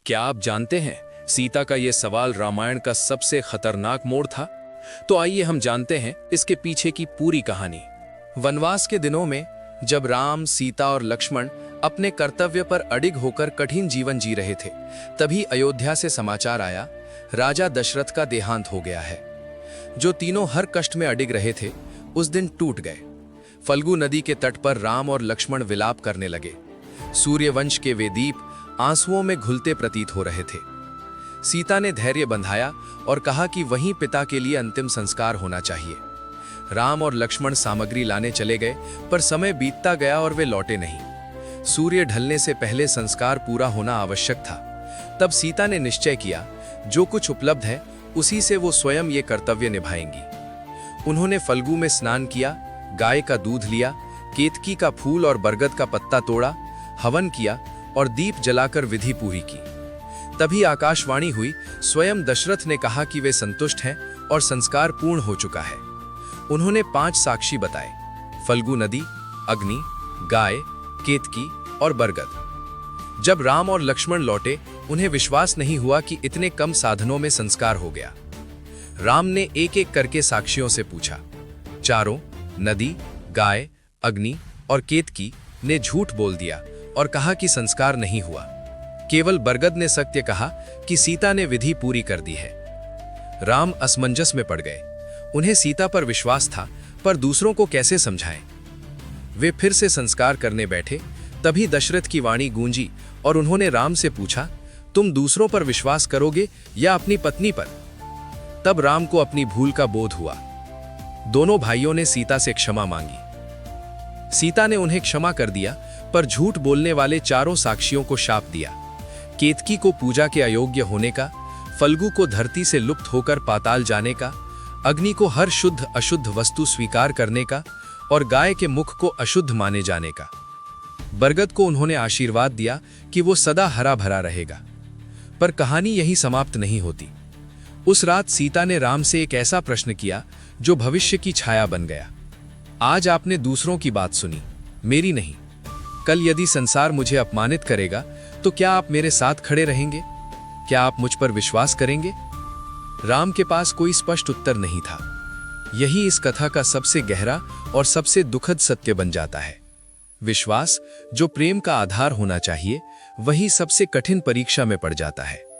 क्या आप जानते हैं सीता का यह सवाल रामायण का सबसे खतरनाक मोड़ था? तो आइए हम जानते हैं इसके पीछे की पूरी कहानी। वनवास के दिनों में जब राम, सीता और लक्ष्मण अपने कर्तव्य पर अडिग होकर कठिन जीवन जी रहे थे, तभी अयोध्या से समाचार आया, राजा दशरथ का देहांत हो गया है। जो तीनों हर कष्ट में अडिग रहे थे, उस दिन टूट गए। फल्गु नदी के तट पर राम और लक्ष्मण विलाप करने लगे। सूर्यवंश के वे दीप आंसुओं में घुलते प्रतीत हो रहे थे। सीता ने धैर्य बंधाया और कहा कि वहीं पिता के लिए अंतिम संस्कार होना चाहिए। राम और लक्ष्मण सामग्री लाने चले गए, पर समय बीतता गया और वे लौटे नहीं। सूर्य ढलने से पहले संस्कार पूरा होना आवश्यक था। तब सीता ने निश्चय किया, जो कुछ उपलब्ध है उसी से वो स्वयं ये कर्तव्य निभाएंगी। उन्होंने फल्गु में स्नान किया, गाय का दूध लिया, केतकी का फूल और बरगद का पत्ता तोड़ा, हवन किया और दीप जलाकर विधि पूरी की। तभी आकाशवाणी हुई, स्वयं दशरथ ने कहा कि वे संतुष्ट हैं और संस्कार पूर्ण हो चुका है। उन्होंने 5 साक्षी बताए, फल्गु नदी, अग्नि, गाय, केतकी और बरगद। जब राम और लक्ष्मण लौटे, उन्हें विश्वास नहीं हुआ कि इतने कम साधनों में संस्कार हो गया। राम ने एक एक करके साक्षियों से पूछा। चारों, नदी, गाय, अग्नि और केतकी ने झूठ बोल दिया और कहा कि संस्कार नहीं हुआ। केवल बरगद ने सत्य कहा कि सीता ने विधि पूरी कर दी है। राम असमंजस में पड़ गए। उन्हें सीता पर विश्वास था, पर दूसरों को कैसे समझाएं? वे फिर से संस्कार करने बैठे, तभी दशरथ की वाणी गूंजी और उन्होंने राम से पूछा, तुम दूसरों पर विश्वास करोगे या अपनी पत्नी पर? तब राम को अपनी भूल का बोध हुआ। दोनों भाइयों ने सीता से क्षमा मांगी। सीता ने उन्हें क्षमा कर दिया, पर झूठ बोलने वाले चारों साक्षियों को शाप दिया। केतकी को पूजा के अयोग्य होने का, फल्गु को धरती से लुप्त होकर पाताल जाने का, अग्नि को हर शुद्ध अशुद्ध वस्तु स्वीकार करने का और गाय के मुख को अशुद्ध माने जाने का। बरगद को उन्होंने आशीर्वाद दिया कि वो सदा हरा भरा रहेगा। पर कहानी यही समाप्त नहीं होती। उस रात सीता ने राम से एक ऐसा प्रश्न किया जो भविष्य की छाया बन गया। आज आपने दूसरों की बात सुनी, मेरी नहीं। कल यदि संसार मुझे अपमानित करेगा, तो क्या आप मेरे साथ खड़े रहेंगे? क्या आप मुझ पर विश्वास करेंगे? राम के पास कोई स्पष्ट उत्तर नहीं था। यही इस कथा का सबसे गहरा और सबसे दुखद सत्य बन जाता है। विश्वास, जो प्रेम का आधार होना चाहिए, वही सबसे कठिन परीक्षा में पड़ जाता है।